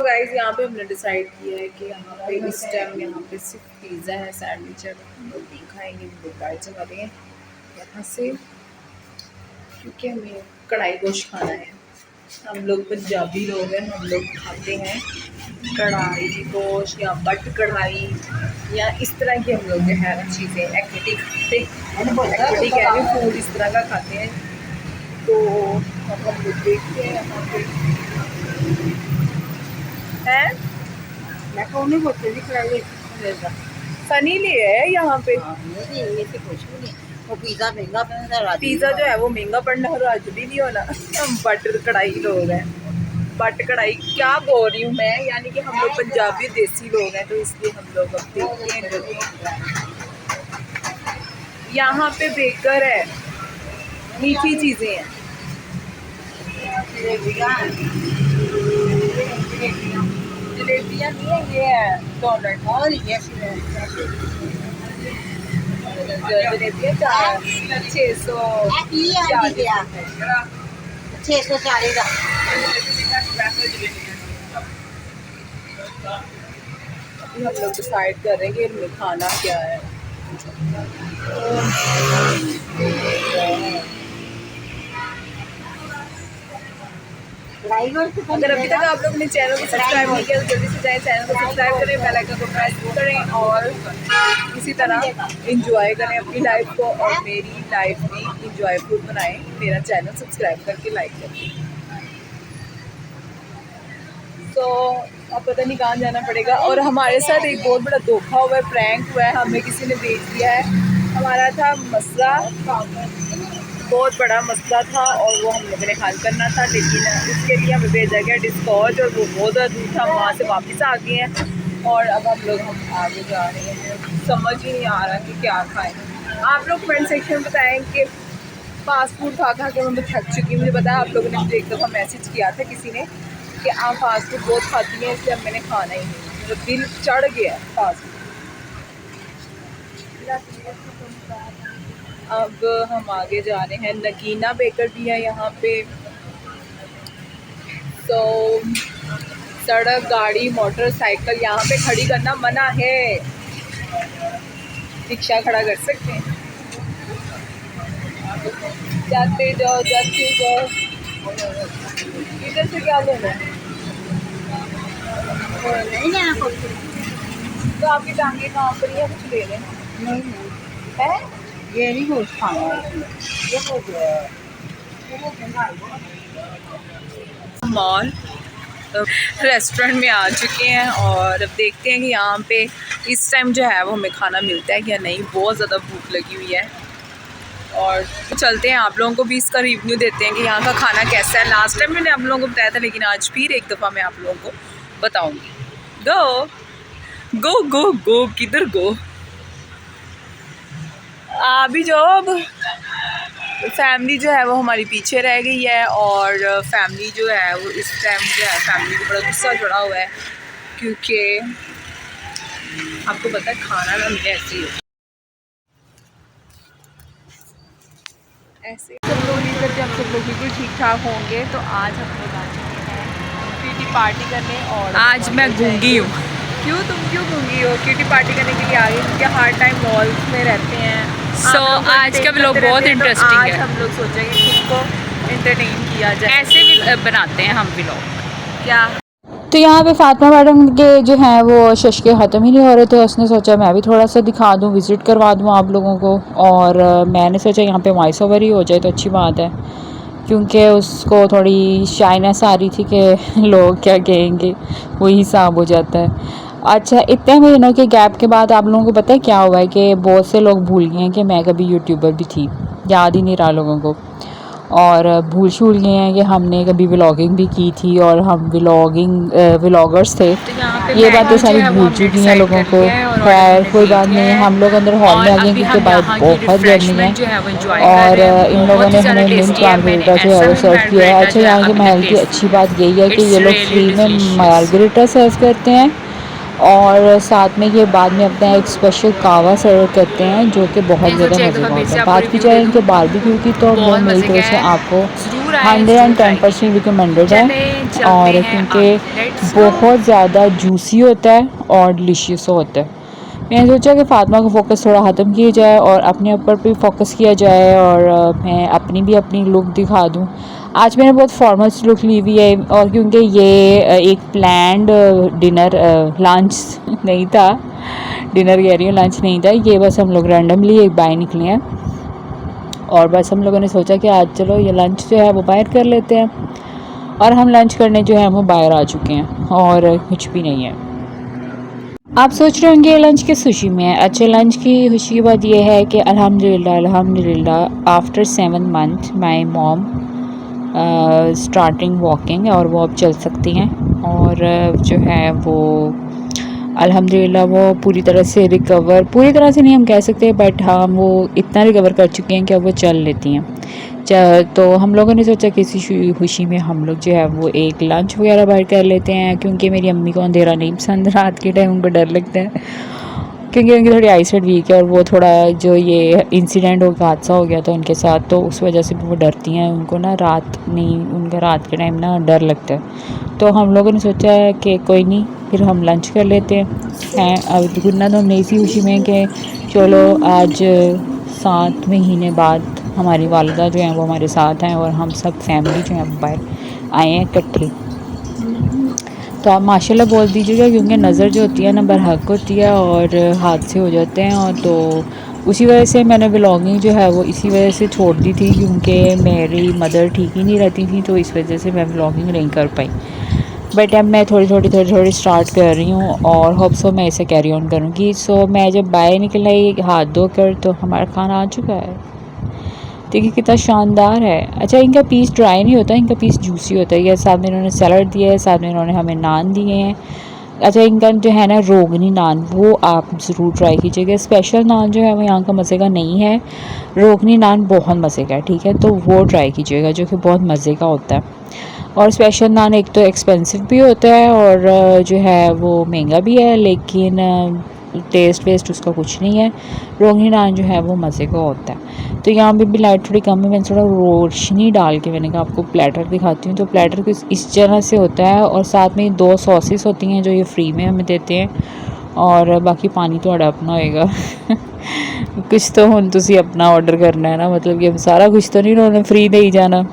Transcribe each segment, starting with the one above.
Guys यहाँ पे हमने डिसाइड किया है कि यहाँ पे इस टाइम यहाँ पे सिर्फ पिज़्ज़ा है, सैंडविच है, हम लोग नहीं खाएंगे, हम लोग बाहर चला रहे हैं यहाँ से क्योंकि हमें कढ़ाई गोश्त खाना है। हम लोग पंजाबी लोग हैं, हम लोग खाते हैं कढ़ाई गोश्त या बट कढ़ाई या इस तरह की हम लोग जो है चीज़ें एक्टिविटी खाते एक्टिविटी कह रहे फूड इस तरह का खाते हैं। तो अब हम लोग देखते हैं यहाँ पे है फनी लिए है यहाँ पे। वो पिज़्ज़ा महंगा पड़ता है, पिज़्ज़ा जो है वो महंगा पड़ना है, आज भी नहीं होना। हम बटर कढ़ाई लोग हैं, बट कढ़ाई क्या बोल रही हूँ मैं, यानी कि हम लोग पंजाबी देसी लोग हैं, तो इसलिए हम लोग अब देखते हैं। यहाँ पे बेकर है, मीठी चीज़ें हैं, जलेबियाँ नहीं है, ये है डोनट और ये जलेबियाँ 640 का। अभी हम लोग डिसाइड कर रहे हैं कि इनमें खाना क्या है। अगर अभी तक आप लोगों ने चैनल को सब्सक्राइब नहीं किया तो जल्दी से जाएं, चैनल को सब्सक्राइब करें, बेल आइकन को प्रेस करें और इसी तरह इंजॉय करें अपनी लाइफ को और मेरी लाइफ भी इंजॉयफुल बनाएं। मेरा चैनल सब्सक्राइब करके लाइक करें। तो अब पता नहीं कहाँ जाना पड़ेगा। और हमारे साथ एक बहुत बड़ा धोखा हुआ है, प्रैंक हुआ है, हमें किसी ने भेज दिया है। हमारा था मसला, बहुत बड़ा मसला था और वो हम लोगों ने हल करना था, लेकिन उसके लिए हमें भेजा गया डिस्कॉच और वो बहुत ज़्यादा दूर था। हम वहाँ से वापस आ गए हैं और अब हम आगे जा रहे हैं। समझ ही नहीं आ रहा कि क्या खाएं। आप लोग कमेंट सेक्शन में बताएं कि फास्ट फूड खा खा के मैं थक चुकी हूँ। मुझे पता है आप लोगों ने मुझे एक दफ़ा मैसेज किया था किसी ने कि आप फास्ट फूड बहुत खाती हैं, इसलिए अब मैंने खाना ही नहीं, मेरा दिल चढ़ गया है फास्ट फूड। अब हम आगे जा रहे हैं, नगीना बेकर भी है यहाँ पे। तो सड़क, गाड़ी, मोटरसाइकिल यहाँ पे खड़ी करना मना है, रिक्शा खड़ा कर सकते हैं। जाते जाओ जाते जाओ। इधर से क्या लेना है? नहीं लेना कुछ। तो आपकी टांगे कहाँ पर है, कुछ ले लें। नहीं है ये नहीं गोश्त खाना मॉल रेस्टोरेंट में आ चुके हैं और अब देखते हैं कि यहाँ पे इस टाइम जो है वो हमें खाना मिलता है या नहीं। बहुत ज़्यादा भूख लगी हुई है और चलते हैं, आप लोगों को भी इसका रिव्यू देते हैं कि यहाँ का खाना कैसा है। लास्ट टाइम मैंने आप लोगों को बताया था, लेकिन आज फिर एक दफ़ा मैं आप लोगों को बताऊँगी। गो गो गो गो, किधर गो, अभी जो फैमिली जो है वो हमारी पीछे रह गई है और फैमिली जो है वो इस टाइम जो है फैमिली को बड़ा गुस्सा चढ़ा हुआ है क्योंकि आपको पता है खाना ना मिले ऐसे ही ऐसे। सब लोग उम्मीद करते हैं आप सब लोग बिल्कुल ठीक ठाक होंगे। तो आज हम लोग आ चुके हैं किटी पार्टी करने और आज मैं गूंगी हूँ। क्यों, तुम क्यों गूंगी हो? किटी पार्टी करने के लिए आ गई क्योंकि हर टाइम मॉल्स में रहते हैं। आज का व्लॉग बहुत इंटरेस्टिंग आज है। हम लोग सोचेंगे खुद को एंटरटेन किया जाए, ऐसे भी बनाते हैं हम व्लॉग क्या। तो यहाँ पे फातिमा मैडम के जो हैं वो शशके ख़त्म ही नहीं हो रहे थे। उसने सोचा मैं भी थोड़ा सा दिखा दूँ, विज़िट करवा दूँ आप लोगों को। और मैंने सोचा यहाँ पे वॉइस ओवर ही हो जाए तो अच्छी बात है, क्योंकि उसको थोड़ी शाइनेस आ रही थी कि लोग क्या कहेंगे, वही हिसाब हो जाता है। अच्छा, इतने महीनों के गैप के बाद आप लोगों को पता है क्या हुआ है कि बहुत से लोग भूल गए हैं कि मैं कभी यूट्यूबर भी थी, याद ही नहीं रहा लोगों को। और भूल गए हैं कि हमने कभी व्लॉगिंग भी की थी और हम व्लॉगर्स थे। तो ये बातें सारी भूल चुकी हैं लोगों को। खैर कोई बात नहीं, हम लोग अंदर हॉल में आ गए क्योंकि बाहर बहुत गर्मी है। और इन लोगों ने हमें मिंट मार्गरीटा जो है वो सर्व किया है। अच्छा, यहाँ के महल की अच्छी बात यही है कि ये लोग फ्री में मार्गरीटा सर्व करते हैं और साथ में ये बाद में अपना एक स्पेशल कावा सर्व करते हैं जो कि बहुत ज़्यादा मज़ेदार होता है। बात की जाए इनके बारबेक्यू की तो मैं मेरी तरफ से आपको जरूर आए, 110% रिकमेंडेड है। और क्योंकि बहुत ज़्यादा जूसी होता है और डिलीशियस होता है। मैंने सोचा कि फ़ातिमा का फोकस थोड़ा ख़त्म किया जाए और अपने ऊपर भी फोकस किया जाए, और मैं अपनी लुक दिखा दूँ। आज मैंने बहुत फॉर्मल लुक ली हुई है, और क्योंकि ये एक प्लान्ड डिनर लंच नहीं था, डिनर कह रही हूँ, लंच नहीं था ये, बस हम लोग रैंडमली एक बाहर निकले हैं और बस हम लोगों ने सोचा कि आज चलो ये लंच जो है वो बाहर कर लेते हैं। और हम लंच करने जो है वो बाहर आ चुके हैं और कुछ भी नहीं है। आप सोच रहे होंगे लंच के सुशी में है। अच्छा, लंच की खुशी की बात यह है कि अल्हम्दुलिल्लाह after 7 month my mom starting walking, और वो अब चल सकती हैं। और जो है वो अल्हम्दुलिल्लाह वो पूरी तरह से रिकवर, पूरी तरह से नहीं हम कह सकते, बट हाँ वो इतना रिकवर कर चुके हैं कि अब वो चल लेती हैं। तो हम लोगों ने सोचा कि इसी खुशी में हम लोग जो है वो एक लंच वगैरह बाहर कर लेते हैं, क्योंकि मेरी अम्मी को अंधेरा नहीं पसंद, रात के टाइम उनको डर लगता है, क्योंकि उनकी थोड़ी आईसाइट वीक है, और वो थोड़ा जो ये इंसिडेंट हो हादसा हो गया था उनके साथ, तो उस वजह से वो डरती हैं। उनको ना रात नहीं, उनका रात के टाइम ना डर लगता है। तो हम लोगों ने सोचा है कि कोई नहीं, फिर हम लंच कर लेते हैं। अब गुन्ना तो हमने इसी खुशी में कि चलो आज 7 महीने बाद हमारी वालिदा जो है वो हमारे साथ हैं, और हम सब फैमिली जो है बाहर आए हैं इकट्ठे। तो आप माशाल्लाह बोल दीजिएगा, क्योंकि नज़र जो होती है ना बरहक होती है और हादसे हो जाते हैं। और तो उसी वजह से मैंने व्लॉगिंग जो है वो इसी वजह से छोड़ दी थी, क्योंकि मेरी मदर ठीक ही नहीं रहती थी, तो इस वजह से मैं व्लॉगिंग नहीं कर पाई। बट अब मैं थोड़ी स्टार्ट कर रही हूँ, और होप सो मैं इसे कैरी ऑन करूँगी। सो मैं जब बाहर निकल आई हाथ धोकर, तो हमारा खाना आ चुका है। देखिए कितना शानदार है। अच्छा, इनका पीस ड्राई नहीं होता, इनका पीस जूसी होता है। ये साथ में इन्होंने सैलड दिया है, साथ में इन्होंने हमें नान दिए हैं। अच्छा, इनका जो है ना रोगनी नान, वो आप ज़रूर ट्राई कीजिएगा। स्पेशल नान जो है वो यहाँ का मज़े का नहीं है, रोगनी नान बहुत मज़े का है, ठीक है, तो वो ट्राई कीजिएगा, जो कि बहुत मज़े का होता है। और स्पेशल नान एक तो एक्सपेंसिव भी होता है, और जो है वो महंगा भी है, लेकिन टेस्ट वेस्ट उसका कुछ नहीं है। रोगनी नान जो है वो मज़े का होता है। तो यहाँ पे भी लाइट थोड़ी कम है, मैंने थोड़ा रोशनी डाल के मैंने कहा आपको प्लेटर दिखाती हूँ। तो प्लेटर कुछ इस तरह से होता है, और साथ में 2 सॉसेस होती हैं जो ये फ्री में हमें देते हैं, और बाकी पानी तो अपना होएगा कुछ तो हुन तुसी अपना ऑर्डर करना है ना, मतलब कि सारा कुछ तो नहीं उन्होंने फ्री दे ही जाना,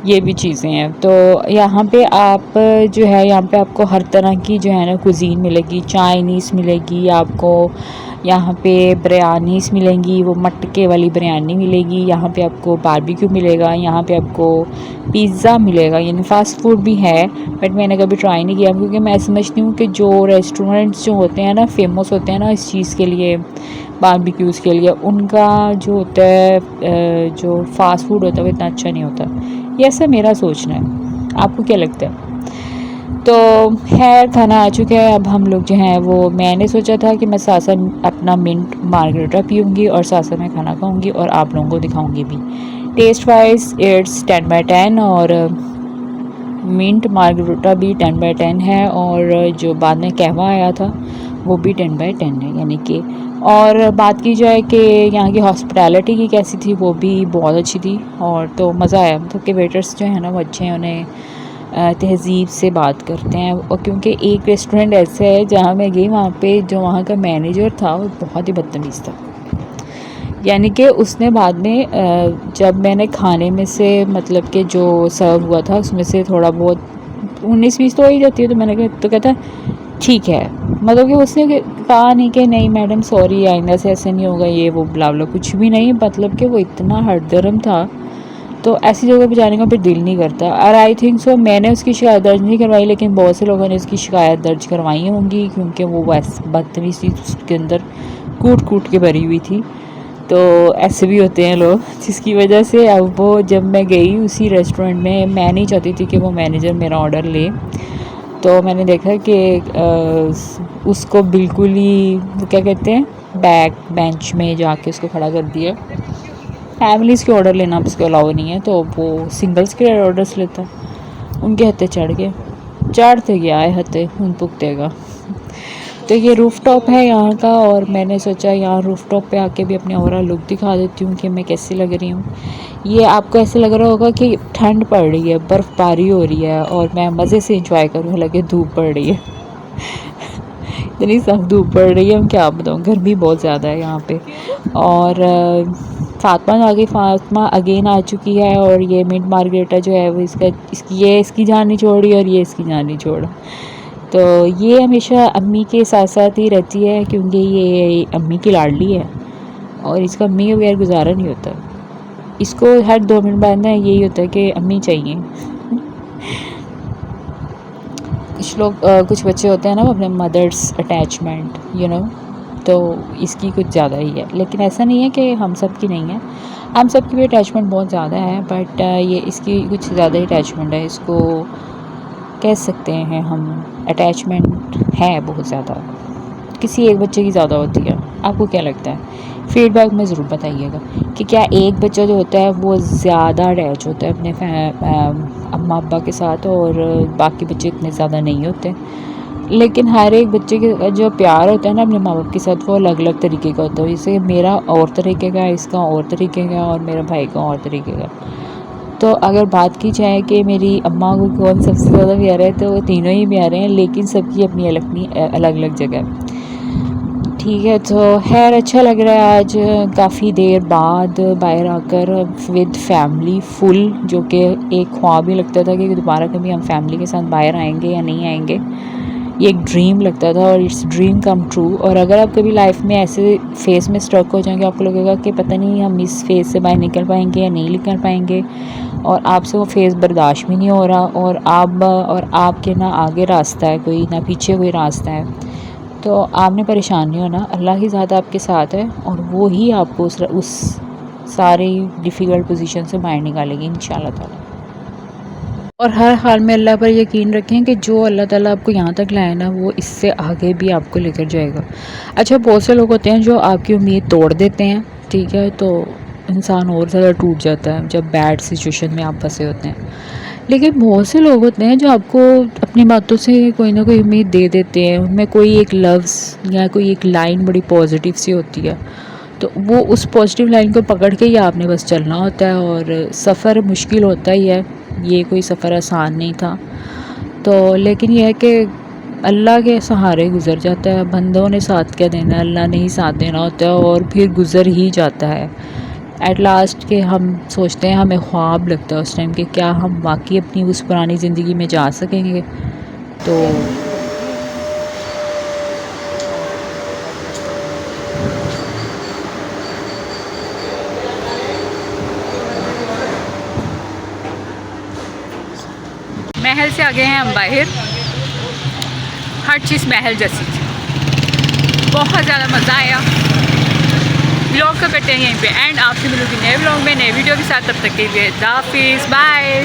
ये भी चीज़ें हैं। तो यहाँ पे आप जो है, यहाँ पे आपको हर तरह की जो है ना कुजीन मिलेगी। चाइनीज़ मिलेगी आपको, यहाँ पे बिरयानीज़ मिलेंगी, वो मटके वाली बिरयानी मिलेगी, यहाँ पे आपको बारबेक्यू मिलेगा, यहाँ पे आपको पिज़्ज़ा मिलेगा। यानी फ़ास्ट फूड भी है, बट मैंने कभी ट्राई नहीं किया, क्योंकि मैं समझती हूँ कि जो रेस्टोरेंट्स जो होते हैं ना फेमस होते हैं ना इस चीज़ के लिए, बारबेक्यूज़ के लिए, उनका जो होता है जो फ़ास्ट फूड होता है वो इतना अच्छा नहीं होता। ये ऐसा मेरा सोचना है, आपको क्या लगता है? तो खैर खाना आ चुका है। अब हम लोग जो हैं वो, मैंने सोचा था कि मैं साथ साथ अपना मिंट मार्गरेटा पीऊँगी और साथ साथ मैं खाना खाऊँगी और आप लोगों को दिखाऊँगी भी। टेस्ट वाइज इट्स 10/10, और मिंट मार्गरेटा भी 10/10 है, और जो बाद में कहवा आया था वो भी 10/10 है, यानी कि। और बात की जाए कि यहाँ की हॉस्पिटैलिटी की कैसी थी, वो भी बहुत अच्छी थी, और तो मज़ा आया। मतलब कि वेटर्स जो है ना वो अच्छे हैं, उन्हें तहज़ीब से बात करते हैं। और क्योंकि एक रेस्टोरेंट ऐसे है जहाँ मैं गई, वहाँ पे जो वहाँ का मैनेजर था वो बहुत ही बदतमीज़ था। यानी कि उसने बाद में जब मैंने खाने में से मतलब कि जो सर्व हुआ था उसमें से थोड़ा बहुत 19-20 तो हो ही जाती है, तो मैंने कहा, तो कहता ठीक है, मतलब कि उसने कहा नहीं कि नहीं मैडम सॉरी आइंदा से ऐसे नहीं होगा, ये वो बुला कुछ भी नहीं। मतलब कि वो इतना हरदर्म था, तो ऐसी जगह पे जाने का फिर दिल नहीं करता। और आई थिंक सो मैंने उसकी शिकायत दर्ज नहीं करवाई, लेकिन बहुत से लोगों ने उसकी शिकायत दर्ज करवाई होंगी, क्योंकि वो वैसे बदतमीज़ी उसके अंदर कूट के भरी हुई थी। तो ऐसे भी होते हैं लोग, जिसकी वजह से अब वो, जब मैं गई उसी रेस्टोरेंट में, मैं नहीं चाहती थी कि वो मैनेजर मेरा ऑर्डर ले, तो मैंने देखा कि उसको बिल्कुल ही वो क्या कहते हैं बैक बेंच में जाके उसको खड़ा कर दिया। फैमिलीज़ के ऑर्डर लेना उसको अलाउ नहीं है, तो वो सिंगल्स के ऑर्डर्स लेता। उनके हत्थे चढ़ गए, चढ़ते गया है हत्थे उन पुगतेगा। तो ये रूफ़ टॉप है यहाँ का, और मैंने सोचा यहाँ रूफ़ टॉप पे आके भी अपनी ओवरऑल लुक दिखा देती हूँ कि मैं कैसी लग रही हूँ। ये आपको ऐसे लग रहा होगा कि ठंड पड़ रही है, बर्फ़बारी हो रही है और मैं मज़े से इंजॉय करूँ, लगे धूप पड़ रही है। इतनी सख्त धूप पड़ रही है, हम क्या बताऊँ, गर्मी बहुत ज़्यादा है यहाँ पे। और फातिमा अगेन आ चुकी है, और ये मिंट मार्गरेटा जो है वो इसकी जान नहीं छोड़ रही और ये इसकी जान नहीं छोड़ा। तो ये हमेशा अम्मी के साथ साथ ही रहती है, क्योंकि ये अम्मी की लाडली है और इसका अम्मी के बगैर गुजारा नहीं होता। इसको हर 2 मिनट बाद ना यही होता है कि अम्मी चाहिए। कुछ बच्चे होते हैं ना, वो अपने मदर्स अटैचमेंट तो इसकी कुछ ज़्यादा ही है। लेकिन ऐसा नहीं है कि हम सब की नहीं है, हम सब की भी अटैचमेंट बहुत ज़्यादा है, बट ये इसकी कुछ ज़्यादा ही अटैचमेंट है। इसको कह सकते हैं हम, अटैचमेंट है बहुत ज़्यादा, किसी एक बच्चे की ज़्यादा होती है। आपको क्या लगता है? फीडबैक में ज़रूर बताइएगा कि क्या एक बच्चा जो होता है वो ज़्यादा अटैच होता है अपने अम्मा अब्बा के साथ और बाकी बच्चे इतने ज़्यादा नहीं होते। लेकिन हर एक बच्चे के जो प्यार होता है ना अपने माँ बाप के साथ, वो अलग अलग तरीके का होता है। जैसे मेरा और तरीके का, इसका और तरीके का, और मेरा भाई का और तरीके का। तो अगर बात की जाए कि मेरी अम्मा को कौन सबसे ज़्यादा प्यारा है, तो वो तीनों ही प्यारे हैं, लेकिन सबकी अपनी अलग अलग जगह। ठीक है, तो खैर अच्छा लग रहा है आज काफ़ी देर बाद बाहर आकर विद फैमिली फुल, जो कि एक ख्वाब ही लगता था कि दोबारा कभी हम फैमिली के साथ बाहर आएंगे या नहीं आएंगे। ये एक ड्रीम लगता था और इट्स ड्रीम कम ट्रू। और अगर आप कभी लाइफ में ऐसे फेस में स्ट्रक हो जाएंगे, आपको लगेगा कि पता नहीं हम इस फेस से बाहर निकल पाएंगे या नहीं निकल पाएंगे, और आपसे वो फेस बर्दाश्त भी नहीं हो रहा, और आपके ना आगे रास्ता है कोई, ना पीछे कोई रास्ता है, तो आपने परेशान नहीं होना। अल्लाह की ज़ात आपके साथ है और वो ही आपको उस सारी डिफ़िकल्ट पोजीशन से बाहर निकालेगी इंशाल्लाह ताला। और हर हाल में अल्लाह पर यकीन रखें कि जो अल्लाह ताला आपको यहाँ तक लाए ना, वो इससे आगे भी आपको लेकर जाएगा। अच्छा, बहुत से लोग होते हैं जो आपकी उम्मीद तोड़ देते हैं, ठीक है, तो इंसान और ज़्यादा टूट जाता है जब बैड सिचुएशन में आप फंसे होते हैं। लेकिन बहुत से लोग होते हैं जो आपको अपनी बातों से कोई ना कोई उम्मीद दे देते हैं, उनमें कोई एक लफ्ज़ या कोई एक लाइन बड़ी पॉजिटिव सी होती है, तो वो उस पॉजिटिव लाइन को पकड़ के ही आपने बस चलना होता है। और सफ़र मुश्किल होता ही है, ये कोई सफ़र आसान नहीं था, तो लेकिन यह है कि अल्लाह के सहारे गुज़र जाता है। बंदों ने साथ क्या देना है, अल्लाह ने ही साथ देना होता है, और फिर गुज़र ही जाता है एट लास्ट के। हम सोचते हैं, हमें ख्वाब लगता है उस टाइम कि क्या हम वाकई अपनी उस पुरानी ज़िंदगी में जा सकेंगे। तो महल से आ गए हैं हम बाहर, हर चीज़ महल जैसी थी, बहुत ज़्यादा मज़ा आया। व्लॉग को करते हैं यहीं पे एंड, आपसे मिलूंगी नए व्लॉग में नए वीडियो के साथ। तब तक के लिए हाफिज़, बाय।